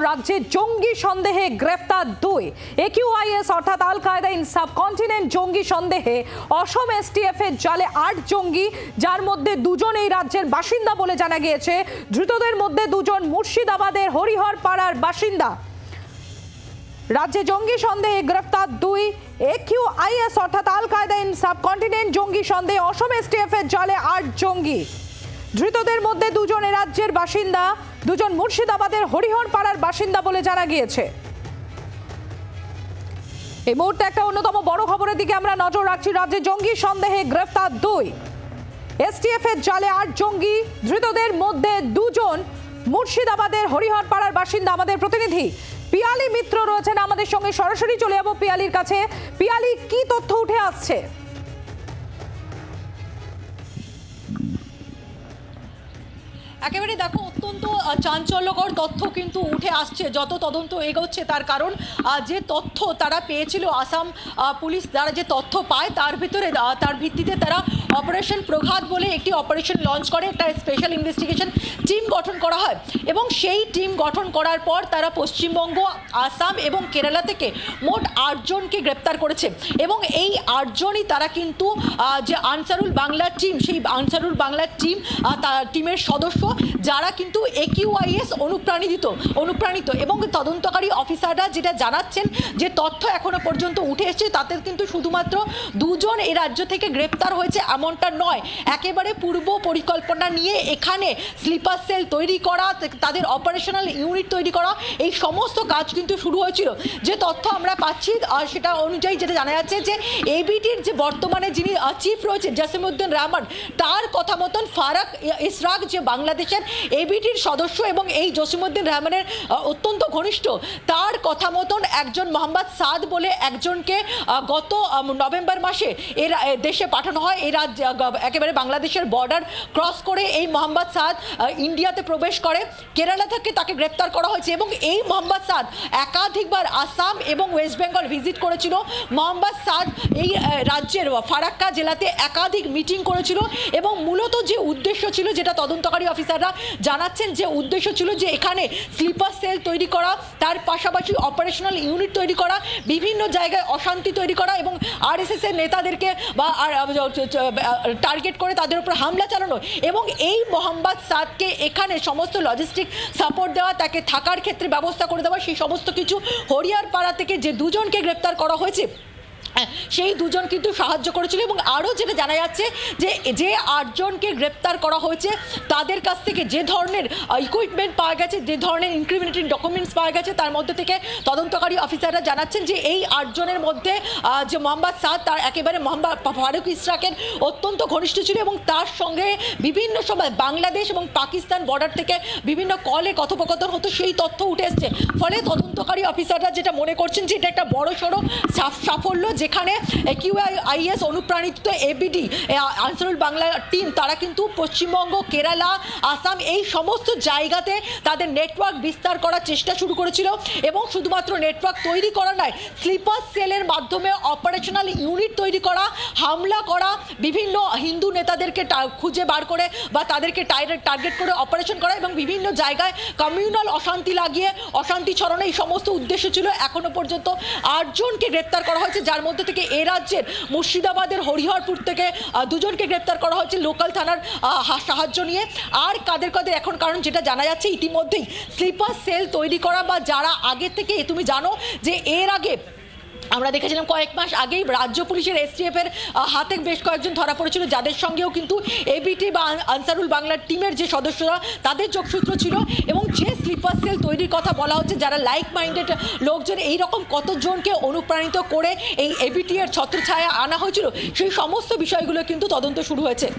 রাজ্যে জঙ্গি সন্দেহে গ্রেফতার দুই একিউআইএস অর্থাৎ আল কায়দা ইন সাবকন্টিনেন্ট জঙ্গি সন্দেহে অসম এসটিএফ এর জালে ৮ জঙ্গি, যার মধ্যে দুজন এই রাজ্যের বাসিন্দা বলে জানা গিয়েছে। ধৃতদের মধ্যে দুজন মুর্শিদাবাদের হরিহরপাড়ার বাসিন্দা। রাজ্যে জঙ্গি সন্দেহে গ্রেফতার দুই একিউআইএস অর্থাৎ আল কায়দা ইন সাবকন্টিনেন্ট জঙ্গি সন্দেহে অসম এসটিএফ এর জালে ৮ জঙ্গি। ধৃতদের মধ্যে দুজন এই রাজ্যের বাসিন্দা, দুজন মুর্শিদাবাদের হরিহরপাড়ার বাসিন্দা বলে জানা গিয়েছে। এই মুহূর্তে একটা অন্যতম বড় খবরের দিকে আমরা নজর রাখছি। রাজ্যে জঙ্গি সন্দেহে গ্রেফতার দুই এসটিএফ এর জালে ৮ জঙ্গি। ধৃতদের মধ্যে দুজন মুর্শিদাবাদের হরিহরপাড়ার বাসিন্দা। আমাদের প্রতিনিধি পিয়ালি মিত্র রয়েছেন আমাদের সঙ্গে, সরাসরি চলে যাবো পিয়ালির কাছে। পিয়ালি, কি তথ্য উঠে আসছে? একেবারে দেখো, অত্যন্ত চাঞ্চল্যকর তথ্য কিন্তু উঠে আসছে যত তদন্ত এগোচ্ছে। তার কারণ যে তথ্য তারা পেয়েছিল, আসাম পুলিশ দ্বারা যে তথ্য পায় তার ভিত্তিতে তারা অপারেশন প্রঘাত বলে একটি অপারেশন লঞ্চ করে, একটা স্পেশাল ইনভেস্টিগেশন টিম গঠন করা হয় এবং সেই টিম গঠন করার পর তারা পশ্চিমবঙ্গ, আসাম এবং কেরালা থেকে মোট ৮ জনকে গ্রেপ্তার করেছে। এবং এই ৮ জনই তারা কিন্তু যে আনসারুল বাংলা টিম, সেই আনসারুল বাংলা টিমের সদস্য, যারা কিন্তু একিউআইএস অনুপ্রাণিত। এবং তদন্তকারী অফিসাররা যেটা জানাচ্ছেন, যে তথ্য এখনো পর্যন্ত উঠে এসেছে, তাতে কিন্তু শুধুমাত্র দুজন এই রাজ্য থেকে গ্রেপ্তার হয়েছে এমনটা নয়। একেবারে পূর্ব পরিকল্পনা নিয়ে এখানে স্লিপার সেল তৈরি করা, তাদের অপারেশনাল ইউনিট তৈরি করা, এই সমস্ত কাজ কিন্তু শুরু হয়েছিল। যে তথ্য আমরা পাচ্ছি সেটা অনুযায়ী যেটা জানা যাচ্ছে যে এবিটির যে বর্তমানে যিনি চিফ রয়েছে জসিমউদ্দিন রহমান, তার কথা মতন ফারাক ইসরাক যে বাংলাদেশের এবিটির সদস্য এবং এই জসিমউদ্দিন রহমানের অত্যন্ত ঘনিষ্ঠ, তার কথা মতন একজন মোহাম্মদ সাদ বলে একজনকে গত নভেম্বর মাসে এর দেশে পাঠানো হয়। এই রাজ্য একেবারে বাংলাদেশের বর্ডার ক্রস করে এই মোহাম্মদ সাদ ইন্ডিয়াতে প্রবেশ করে। কেরালা থেকে তাকে গ্রেপ্তার করা হয়েছে এবং এই মোহাম্মদ সাদ একাধিকবার আসাম এবং ওয়েস্ট বেঙ্গল ভিজিট করেছিল। মোহাম্মদ সাদ এই রাজ্যের ফারাক্কা জেলাতে একাধিক মিটিং করেছিল এবং মূলত যে উদ্দেশ্য ছিল, যেটা তদন্তকারী অফিসাররা জানাচ্ছেন, যে উদ্দেশ্য ছিল যে এখানে স্লিপার সেল তৈরি করা, তার পাশাপাশি অপারেশনাল ইউনিট তৈরি করা, বিভিন্ন জায়গায় অশান্তি তৈরি করা এবং আরএসএস এর নেতাদেরকে বা টার্গেট করে তাদের উপর হামলা চালানো। এবং এই মোহাম্মদ সাদকে এখানে সমস্ত লজিস্টিক সাপোর্ট দেওয়া, তাকে থাকার ক্ষেত্রে ব্যবস্থা করে দেওয়া, সেই সমস্ত কিছু হরিহরপাড়া থেকে যে দুজনকে গ্রেপ্তার করা হয়েছে সেই দুজন কিন্তু সাহায্য করেছিল। এবং আরও যেটা জানা যাচ্ছে যে ৮ জনকে গ্রেপ্তার করা হয়েছে, তাদের কাছ থেকে যে ধরনের ইকুইপমেন্ট পাওয়া গেছে, যে ধরনের ইনক্রিমিনেটিং ডকুমেন্টস পাওয়া গেছে, তার মধ্যে থেকে তদন্তকারী অফিসাররা জানাচ্ছেন যে এই ৮ জনের মধ্যে যে মোহাম্মদ সাদ, তার একেবারে মোহাম্মদ ফারুক ইসরাকের অত্যন্ত ঘনিষ্ঠ ছিল এবং তার সঙ্গে বিভিন্ন সময় বাংলাদেশ এবং পাকিস্তান বর্ডার থেকে বিভিন্ন কলে কথোপকথন হতো, সেই তথ্য উঠে এসছে। ফলে তদন্তকারী অফিসাররা যেটা মনে করছেন যে এটা একটা বড়সড় সাফল্য, যেখানে একিউআইএস অনুপ্রাণিত এবিডি আনসারুল বাংলা টিম, তারা কিন্তু পশ্চিমবঙ্গ, কেরালা, আসাম এই সমস্ত জায়গাতে তাদের নেটওয়ার্ক বিস্তার করার চেষ্টা শুরু করেছিল। এবং শুধুমাত্র নেটওয়ার্ক তৈরি করা নয়, স্লিপার সেলের মাধ্যমে অপারেশনাল ইউনিট তৈরি করা, হামলা করা, বিভিন্ন হিন্দু নেতাদেরকে খুঁজে বার করে বা তাদেরকে টার্গেট করে অপারেশন করা এবং বিভিন্ন জায়গায় কমিউনাল অশান্তি লাগিয়ে অশান্তি ছড়ানো, এই সমস্ত উদ্দেশ্য ছিল। এখনো পর্যন্ত ৮ জনকে গ্রেপ্তার করা হয়েছে, যার মধ্যে থেকে এ রাজ্যের মুর্শিদাবাদের হরিহরপুর থেকে 2 জনকে গ্রেপ্তার করা হয়েছে লোকাল থানার সাহায্য নিয়ে। আর কাদের এখন, কারণ যেটা জানা যাচ্ছে ইতিমধ্যেই স্লিপার সেল তৈরি করা বা যারা আগে থেকে, তুমি জানো যে এর আগে আমরা দেখেছিলাম কয়েক মাস আগেই রাজ্য পুলিশের এসটিএফ এর হাতে বেশ কয়েকজন ধরা পড়েছিল, যাদের সঙ্গেও কিন্তু এবিটি বা আনসারুল বাংলার টিমের যে সদস্যরা, তাদের যোগসূত্র ছিল। এবং যে স্লিপার সেল তৈরির কথা বলা হচ্ছে, যারা লাইক মাইন্ডেড লোকজন, এইরকম কতজনকে অনুপ্রাণিত করে এই এবিটি এর ছত্রছায়া আনা হয়েছিল, সেই সমস্ত বিষয়গুলো কিন্তু তদন্ত শুরু হয়েছে।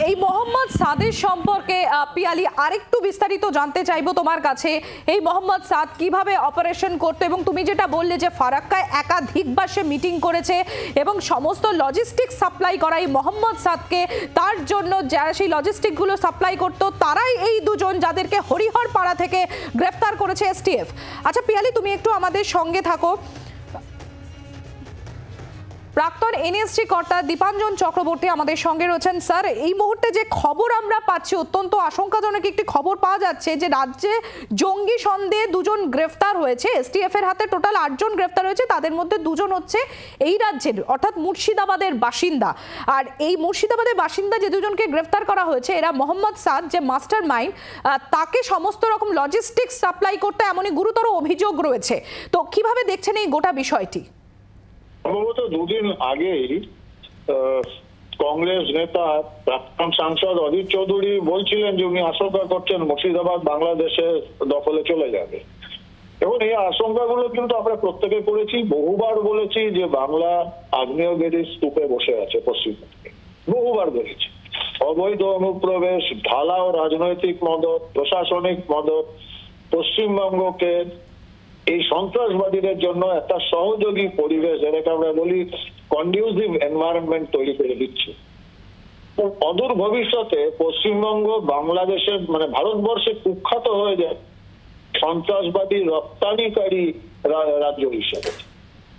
এই মোহাম্মদ সাদের সম্পর্কে পিয়ালি আরেকটু বিস্তারিত জানতে চাইবো তোমার কাছে। এই মোহাম্মদ সাদ কিভাবে অপারেশন করতো এবং তুমি যেটা বললে যে ফারাক্কায় একাধিকবার সে মিটিং করেছে এবং সমস্ত লজিস্টিক সাপ্লাই করা এই মোহাম্মদ সাদকে, তার জন্য যারা সেই লজিস্টিকগুলো সাপ্লাই করতো, তারাই এই দুজন যাদেরকে হরিহরপাড়া থেকে গ্রেফতার করেছে এসটিএফ। আচ্ছা পিয়ালি, তুমি একটু আমাদের সঙ্গে থাকো। প্রাক্তন এনএসজি কর্তা দীপাঞ্জন চক্রবর্তী আমাদের সঙ্গে রয়েছেন। স্যার, এই মুহূর্তে যে খবর আমরা পাচ্ছি, অত্যন্ত আশঙ্কাজনক একটি খবর পাওয়া যাচ্ছে যে রাজ্যে জঙ্গি সন্দেহে দুজন গ্রেফতার হয়েছে। এসটিএফ এর হাতে টোটাল 8 জন গ্রেফতার হয়েছে, তাদের মধ্যে 2 জন হচ্ছে এই রাজ্যের অর্থাৎ মুর্শিদাবাদের বাসিন্দা। আর এই মুর্শিদাবাদের বাসিন্দা যে 2 জনকে গ্রেফতার করা হয়েছে, এরা মোহাম্মদ সাদ, যে মাস্টার মাইন্ড, তাকে সমস্ত রকম লজিস্টিক্স সাপ্লাই করতে এমনই গুরুতর অভিযোগ রয়েছে। তো কিভাবে দেখছেন এই গোটা বিষয়টি? সম্ভবত 2 দিন আগেই কংগ্রেস নেতা প্রাক্তন সাংসদ অধীর চৌধুরী বলছিলেন যে উনি আশঙ্কা করছেন মুর্শিদাবাদ বাংলাদেশের দখলে চলে যাবে। এবং এই আশঙ্কাগুলো কিন্তু আমরা প্রত্যেকে করেছি, বহুবার বলেছি যে বাংলা আগ্নেয়গিরির স্তূপে বসে আছে পশ্চিমবঙ্গে, বহুবার বলেছি। অবৈধ অনুপ্রবেশ, ঢালাও রাজনৈতিক মদত, প্রশাসনিক মদত পশ্চিমবঙ্গকে এই সন্ত্রাসবাদীদের জন্য একটা সহযোগী পরিবেশ, যেটাকে আমরা বলি কন্ডিউসিভ এনভায়রনমেন্ট তৈরি করে দিচ্ছে। অদূর ভবিষ্যতে পশ্চিমবঙ্গ বাংলাদেশের মানে ভারতবর্ষে কুখ্যাত হয়ে যায় সন্ত্রাসবাদী রপ্তানিকারী রাজ্য হিসেবে।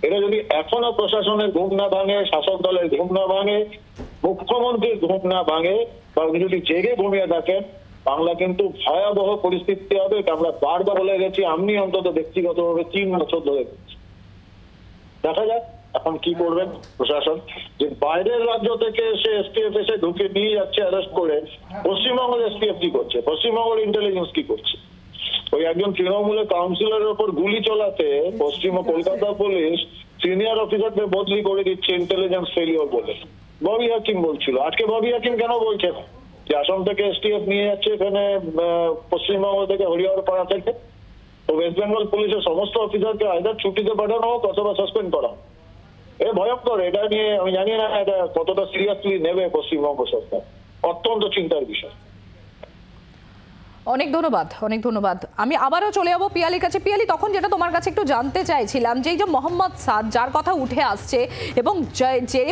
এটা যদি এখনো প্রশাসনের ঘুম না ভাঙে, শাসক দলের ঘুম না ভাঙে, মুখ্যমন্ত্রীর ঘুম না ভাঙে, বা উনি যদি জেগে ঘুমিয়ে থাকেন, বাংলা কিন্তু ভয়াবহ পরিস্থিতি হবে। আমরা বারবার বলে গেছি, আমি অন্তত ব্যক্তিগতভাবে 3 বছর ধরে দেখা যাক এখন কি করবেন প্রশাসন। যে বাইরের রাজ্য থেকে এসে এসটিএফ এসে ঢুকে নিয়ে যাচ্ছে অ্যারেস্ট করে, পশ্চিমবঙ্গের এসটিএফ কি করছে, পশ্চিমবঙ্গের ইন্টেলিজেন্স কি করছে? ওই একজন তৃণমূলের কাউন্সিলরের উপর গুলি চালাতে পশ্চিম কলকাতা পুলিশ সিনিয়র অফিসারদের বদলি করে দিচ্ছে ইন্টেলিজেন্স ফেলিওর বলে। ববি হাকিম বলছিল, আজকে ববি হাকিম কেন বলছে না যে আসাম থেকে এসটিএফ নিয়ে যাচ্ছে এখানে পশ্চিমবঙ্গ থেকে হরিহরপাড়া থেকে? তো ওয়েস্ট বেঙ্গল পুলিশের সমস্ত অফিসারকে আইদার ছুটিতে পাঠানো হোক অথবা সাসপেন্ড করা। এ ভয়ঙ্কর। এটা নিয়ে আমি জানি না এটা কতটা সিরিয়াসলি নেবে পশ্চিমবঙ্গ সরকার, অত্যন্ত চিন্তার বিষয়। অনেক ধন্যবাদ, অনেক ধন্যবাদ। আমি আবারও চলে যাবো পিয়ালির কাছে। পিয়ালি, তখন যেটা তোমার কাছে একটু জানতে চাইছিলাম যে এই যে মোহাম্মদ সাদ, যার কথা উঠে আসছে এবং যে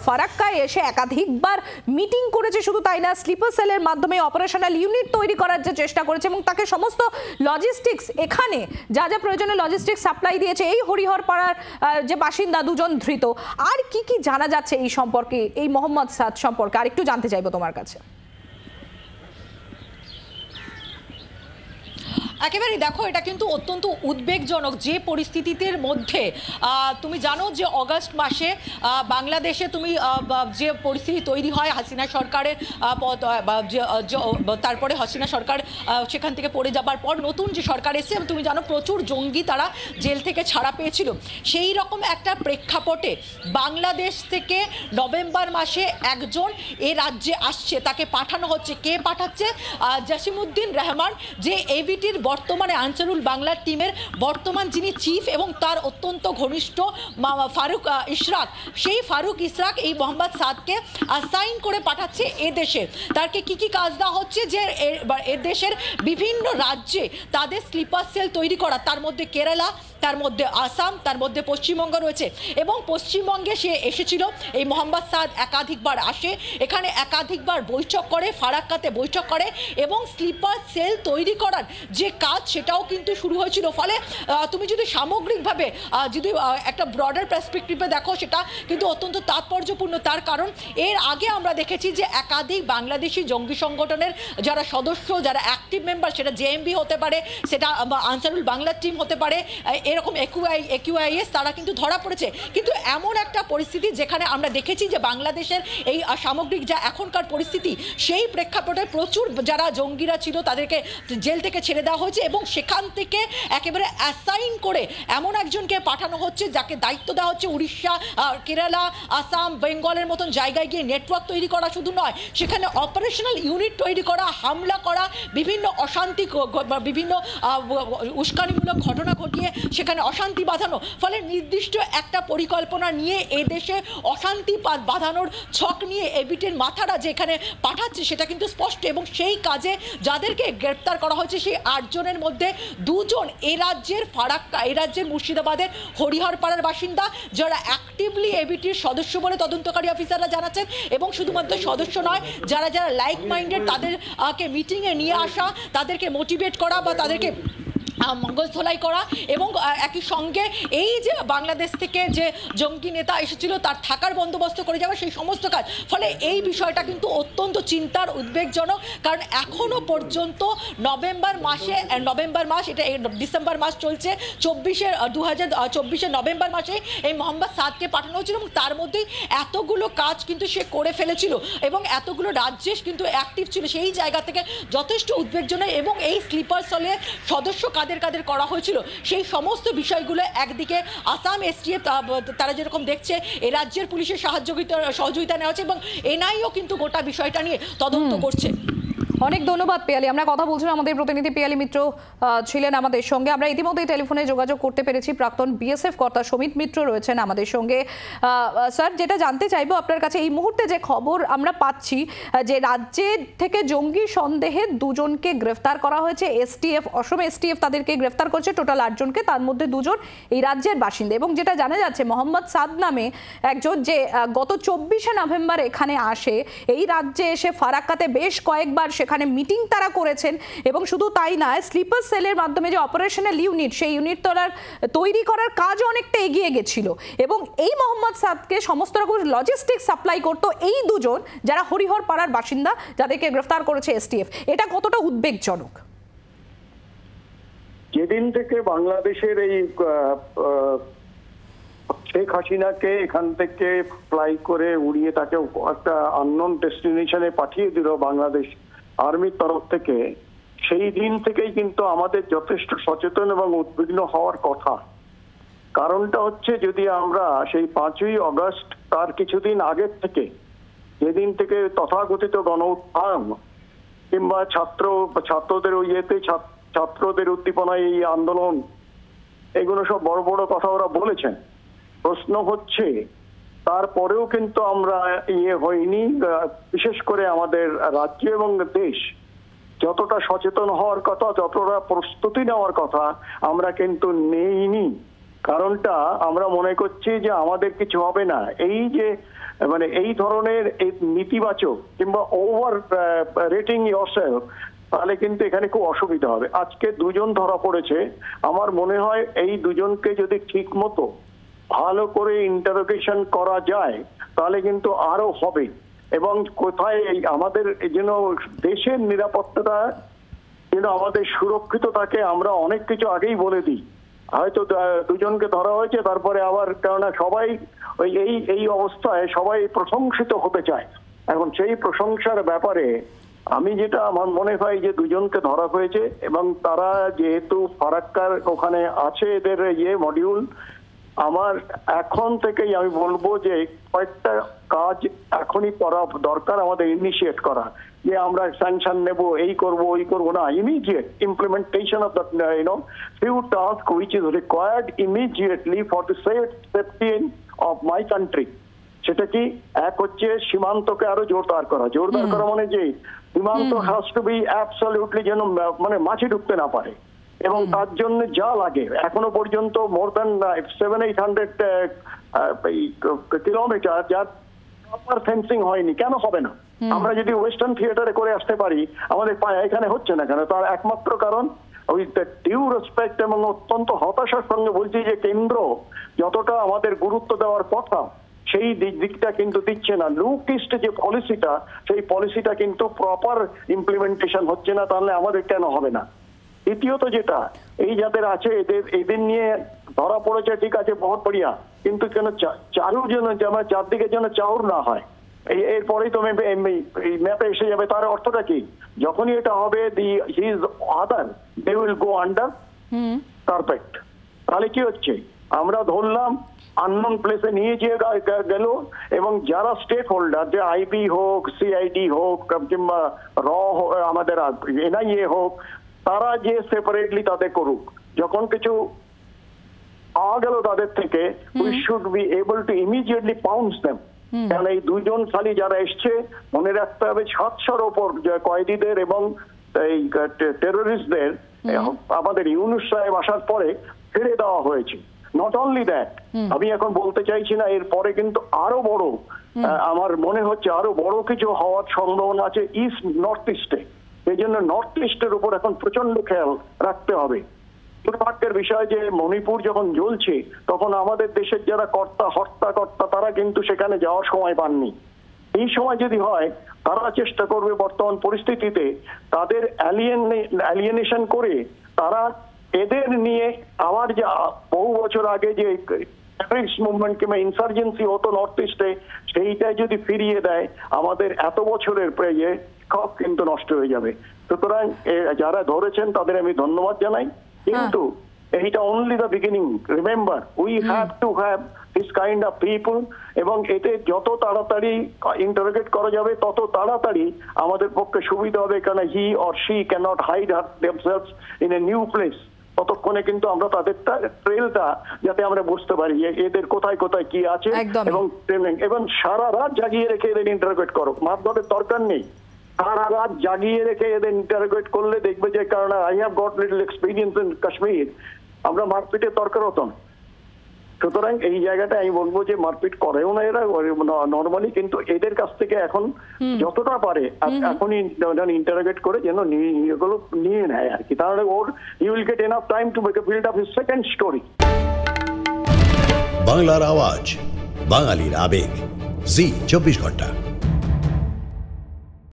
ফারাক্কায় এসে একাধিকবার মিটিং করেছে, শুধু তাই না, স্লিপার সেলের মাধ্যমে অপারেশনাল ইউনিট তৈরি করার যে চেষ্টা করেছে এবং তাকে সমস্ত লজিস্টিক্স, এখানে যা যা প্রয়োজনীয় লজিস্টিক্স সাপ্লাই দিয়েছে এই হরিহরপাড়ার যে বাসিন্দা 2 জন ধৃত। আর কি কি জানা যাচ্ছে এই সম্পর্কে, এই মোহাম্মদ সাদ সম্পর্কে আর একটু জানতে চাইবো তোমার কাছে। একেবারে দেখো, এটা কিন্তু অত্যন্ত উদ্বেগজনক যে পরিস্থিতির মধ্যে তুমি জানো যে অগাস্ট মাসে বাংলাদেশে তুমি যে পরিস্থিতি তৈরি হয় হাসিনা সরকারের তারপরে হাসিনা সরকার সেখান থেকে পড়ে যাবার পর নতুন যে সরকার এসেছে, এবং তুমি জানো প্রচুর জঙ্গি তারা জেল থেকে ছাড়া পেয়েছিল। সেই রকম একটা প্রেক্ষাপটে বাংলাদেশ থেকে নভেম্বর মাসে একজন এ রাজ্যে আসছে, তাকে পাঠানো হচ্ছে। কে পাঠাচ্ছে? জাসিমউদ্দিন রহমান, যে এভিটির বর্তমানে আনসারুল বাংলার টিমের বর্তমান যিনি চিফ এবং তার অত্যন্ত ঘনিষ্ঠ ফারুক ইশরাক, সেই ফারুক ইশরাক এই মোহাম্মদ সাদকে অ্যাসাইন করে পাঠাচ্ছে এদেশে। তাকে কি কি কাজ দেওয়া হচ্ছে? যে এদেশের বিভিন্ন রাজ্যে তাদের স্লিপার সেল তৈরি করা, তার মধ্যে কেরালা, তার মধ্যে আসাম, তার মধ্যে পশ্চিমবঙ্গ রয়েছে। এবং পশ্চিমবঙ্গে সে এসেছিল, এই মোহাম্মদ সাদ একাধিকবার আসে, এখানে একাধিকবার বৈঠক করে, ফারাক্কাতে বৈঠক করে এবং স্লিপার সেল তৈরি করার যে কাজ সেটাও কিন্তু শুরু হয়েছিল। ফলে তুমি যদি সামগ্রিকভাবে যদি একটা ব্রডার পার্সপেক্টিভে দেখো, সেটা কিন্তু অত্যন্ত তাৎপর্যপূর্ণ। তার কারণ এর আগে আমরা দেখেছি যে একাধিক বাংলাদেশি জঙ্গি সংগঠনের যারা সদস্য, যারা অ্যাক্টিভ মেম্বার, সেটা জেএমবি হতে পারে, সেটা আনসারুল বাংলার টিম হতে পারে, এরকম একিউআইএস, তারা কিন্তু ধরা পড়েছে। কিন্তু এমন একটা পরিস্থিতি যেখানে আমরা দেখেছি যে বাংলাদেশের এই সামগ্রিক যা এখনকার পরিস্থিতি, সেই প্রেক্ষাপটে প্রচুর যারা জঙ্গিরা ছিল তাদেরকে জেল থেকে ছেড়ে দেওয়া হয়েছে এবং সেখান থেকে একেবারে অ্যাসাইন করে এমন একজনকে পাঠানো হচ্ছে যাকে দায়িত্ব দেওয়া হচ্ছে উড়িষ্যা, কেরালা, আসাম, বেঙ্গলের মতন জায়গায় গিয়ে নেটওয়ার্ক তৈরি করা শুধু নয়, সেখানে অপারেশনাল ইউনিট তৈরি করা, হামলা করা, বিভিন্ন অশান্তি, বিভিন্ন উস্কানিমূলক ঘটনা ঘটিয়ে সেখানে অশান্তি বাঁধানো। ফলে নির্দিষ্ট একটা পরিকল্পনা নিয়ে এদেশে অশান্তি বাঁধানোর ছক নিয়ে এবিটের মাথারা যেখানে পাঠাচ্ছে সেটা কিন্তু স্পষ্ট। এবং সেই কাজে যাদেরকে গ্রেপ্তার করা হয়েছে সেই 8 জনের মধ্যে 2 জন এই রাজ্যের ফারাক্কা, এই রাজ্যের মুর্শিদাবাদের হরিহরপাড়ার বাসিন্দা, যারা অ্যাক্টিভলি এবিটির সদস্য বলে তদন্তকারী অফিসাররা জানাচ্ছেন। এবং শুধুমাত্র সদস্য নয়, যারা যারা লাইক মাইন্ডেড, তাদেরকে মিটিংয়ে নিয়ে আসা, তাদেরকে মোটিভেট করা বা তাদেরকে মঙ্গলধোলাই করা এবং একই সঙ্গে এই যে বাংলাদেশ থেকে যে জঙ্গি নেতা এসেছিল তার থাকার বন্দোবস্ত করে যাওয়া, সেই সমস্ত কাজ। ফলে এই বিষয়টা কিন্তু অত্যন্ত চিন্তার, উদ্বেগজনক। কারণ এখনো পর্যন্ত নভেম্বর মাস, এটা ডিসেম্বর মাস চলছে, 2024 নভেম্বর মাসে এই মোহাম্মদ সাদকে পাঠানো হয়েছিল এবং তার মধ্যেই এতগুলো কাজ কিন্তু সে করে ফেলেছিল এবং এতগুলো রাজ্যে কিন্তু অ্যাক্টিভ ছিল। সেই জায়গা থেকে যথেষ্ট উদ্বেগজনক। এবং এই স্লিপার সেলের সদস্য কাদের করা হয়েছিল সেই সমস্ত বিষয়গুলো একদিকে আসাম এসটিএফ তারা যেরকম দেখছে, এই রাজ্যের পুলিশের সহযোগিতা নেওয়া হচ্ছে এবং এনআইও কিন্তু গোটা বিষয়টা নিয়ে তদন্ত করছে। অনেক ধন্যবাদ পিয়ালি। আমরা কথা বলছিলাম, আমাদের প্রতিনিধি পিয়ালি মিত্র ছিলেন আমাদের সঙ্গে। আমরা ইতিমধ্যেই টেলিফোনে যোগাযোগ করতে পেরেছি, প্রাক্তন বিএসএফ কর্তা সমিত মিত্র রয়েছেন আমাদের সঙ্গে। স্যার, যেটা জানতে চাইবো আপনার কাছে, এই মুহূর্তে যে খবর আমরা পাচ্ছি যে রাজ্যে থেকে জঙ্গি সন্দেহে দুজনকে গ্রেফতার করা হয়েছে এসটিএফ, অসম এসটিএফ তাদেরকে গ্রেফতার করেছে, টোটাল 8 জনকে, তার মধ্যে 2 জন এই রাজ্যের বাসিন্দা। এবং যেটা জানা যাচ্ছে মোহাম্মদ সাদ নামে একজন যে গত 24শে নভেম্বর এখানে আসে, এই রাজ্যে এসে ফারাক্কাতে বেশ কয়েকবার সেখানে মিটিং তারা করেছেন। এবং শুধু তাই নয়, স্লিপার সেলের মাধ্যমে যে অপারেশনাল ইউনিট, সেই ইউনিট তৈরি করার কাজ অনেকটা এগিয়ে গেছিল। এবং এই মোহাম্মদ সাদকে সমস্ত রকম লজিস্টিক সাপ্লাই করতো এই 2 জন যারা হরিহর পাড়ার বাসিন্দা, যাদেরকে গ্রেফতার করেছে এসটিএফ। এটা কতটা উদ্বেগজনক? যেদিন থেকে বাংলাদেশের এই শেখ হাসিনাকে এখান থেকে ফ্লাই করে উড়িয়ে তাকে একটা আননোন ডেস্টিনেশনে পাঠিয়ে দিল বাংলাদেশ আর্মির তরফ থেকে, সেই দিন থেকেই কিন্তু আমাদের যথেষ্ট সচেতন এবং উদ্বিগ্ন হওয়ার কথা। কারণটা হচ্ছে, যদি আমরা সেই 5ই আগস্ট তার কিছুদিন আগের থেকে, যেদিন থেকে তথাকথিত গণ উত্থান কিংবা ছাত্রদের ছাত্রদের উদ্দীপনায় এই আন্দোলন, এগুলো সব বড় বড় কথা ওরা বলেছেন। প্রশ্ন হচ্ছে, তারপরেও কিন্তু আমরা হইনি। বিশেষ করে আমাদের রাজ্য এবং দেশ যতটা সচেতন হওয়ার কথা, যতটা প্রস্তুতি নেওয়ার কথা, আমরা কিন্তু নেইনি। কারণটা আমরা মনে করছি যে আমাদের কিছু হবে না। এই যে এই ধরনের নেতিবাচক কিংবা ওভার রেটিং ইয়োরসেলফ, তাহলে কিন্তু এখানে খুব অসুবিধা হবে। আজকে 2 জন ধরা পড়েছে। আমার মনে হয় এই 2 জনকে যদি ঠিক মতো ভালো করে ইন্টারোগেশন করা যায় তাহলে কিন্তু আরো হবে। এবং কোথায় আমাদের যেন দেশের নিরাপত্তাটা যেন আমাদের সুরক্ষিত থাকে, আমরা অনেক কিছু আগেই বলে দিই। হয়তো 2 জনকে ধরা হয়েছে, তারপরে আবার, কেননা সবাই এই অবস্থায় সবাই প্রশংসিত হতে চায়। এখন সেই প্রশংসার ব্যাপারে আমি যেটা আমার মনে হয় যে 2 জনকে ধরা হয়েছে এবং তারা যেহেতু ফারাক্কার ওখানে আছে এদের মডিউল, আমার এখন থেকেই আমি বলবো যে কয়েকটা কাজ এখনই করা দরকার, আমাদের ইনিশিয়েট করা, যে আমরা স্যাংশন নেব, এই করব ওই করব না। Immediate implementation of the few tasks which is required immediately for the safety of my country। সেটা কি? এক হচ্ছে সীমান্তকে আরো জোরদার করা মানে যে সীমান্ত হ্যাজ টু বি অ্যাবসলিউটলি যেন মাছি ঢুকতে না পারে। এবং তার জন্য যা লাগে, এখনো পর্যন্ত মোর দ্যান 700-800 কিলোমিটার যার প্রপার ফেন্সিং হয়নি। কেন হবে না? আমরা যদি ওয়েস্টার্ন থিয়েটারে করে আসতে পারি, আমাদের এখানে হচ্ছে না কেন? তার একমাত্র কারণ উইথ ডিউ রেসপেক্ট এবং অত্যন্ত হতাশার সঙ্গে বলছি যে কেন্দ্র যতটা আমাদের গুরুত্ব দেওয়ার কথা সেই দিকটা কিন্তু দিচ্ছে না। লুক ইস্ট যে পলিসিটা, সেই পলিসিটা কিন্তু প্রপার ইমপ্লিমেন্টেশন হচ্ছে না। তাহলে আমাদের কেন হবে না? দ্বিতীয়ত যেটা, এই যাদের আছে এদের নিয়ে ধরা পড়েছে, ঠিক আছে, বহুত বড়িয়া, কিন্তু কেন চারুর জন্য চারদিকে যেন চাউর না হয়। এরপরেই তো ম্যাপে এসে যাবে। তার অর্থটা কি? যখনই এটা হবে, his other they will go under perfect. তাহলে কি হচ্ছে? আমরা ধরলাম আননোন প্লেসে নিয়ে যেয়ে গেল এবং যারা স্টেক হোল্ডার, যে আইবি হোক, সিআইডি হোক কিংবা আমাদের এনআইএ হোক, তারা যে সেপারেটলি তাদের করুক। যখন কিছু পাওয়া গেল তাদের থেকে, we should be able to immediately pounce them. কারণ এই 2 জন খালি যারা এসছে, মনে রাখতে হবে 700-র ওপর কয়েদিদের এবং এই টেরোরিস্টদের আমাদের ইউনুস সাহেব আসার পরে ছেড়ে দেওয়া হয়েছে। নট অনলি দ্যাট, আমি এখন বলতে চাইছি না, এরপরে কিন্তু আরো বড়, আমার মনে হচ্ছে আরো বড় কিছু হওয়ার সম্ভাবনা আছে নর্থ ইস্টে। এই জন্য নর্থ ইস্টের উপর এখন প্রচন্ড খেয়াল রাখতে হবে। দুর্ভাগ্যের বিষয় যে মণিপুর যখন জ্বলছে তখন আমাদের দেশের যারা হর্তা তারা কিন্তু সেখানে যাওয়ার সময় পাননি। এই সময় যদি হয় তারা চেষ্টা করবে বর্তমান পরিস্থিতিতে তাদের অ্যালিয়েনেশন করে তারা এদের নিয়ে আবার যে বহু বছর আগে যে টেররিস্ট মুভমেন্ট কিংবা ইনসার্জেন্সি হতো নর্থ ইস্টে সেইটাই যদি ফিরিয়ে দেয় আমাদের এত বছরের সব কিন্তু নষ্ট হয়ে যাবে। সুতরাং যারা ধরেছেন তাদের আমি ধন্যবাদ জানাই, কিন্তু এইটা only the beginning. Remember we have to have this kind of people, এবং এতে যত তাড়াতাড়ি ইন্টারোগেট করা যাবে তত তাড়াতাড়ি আমাদের পক্ষে সুবিধা হবে, কারণ he or she cannot hide themselves in a new place. ততক্ষণে কিন্তু আমরা তাদের ট্রেলটা যাতে আমরা বুঝতে পারি যে এদের কোথায় কোথায় কি আছে, এবং সারা রাত জাগিয়ে রেখে এদের ইন্টারোগেট করো, মারধরের দরকার নেই। সারা রাত জাগিয়ে রেখে এদের ইন্টারোগেট করলে দেখবে যে, কারণ I have got little experience in Kashmir, আমরা মারপিটের দরকার হতো না। সুতরাং এই জায়গাটা আমি বলবো যে মারপিট করেও না এরা নর্মালি, কিন্তু এদের কাছ থেকে এখন যতটা পারে এখনই ইন্টারোগেট করে যেন এগুলো নিয়ে নেয় আর কি, তাহলে ওর he will get enough time to make a build up his second story. বাংলার আওয়াজ, বাঙালির আবেগ, জি 24 ঘন্টা।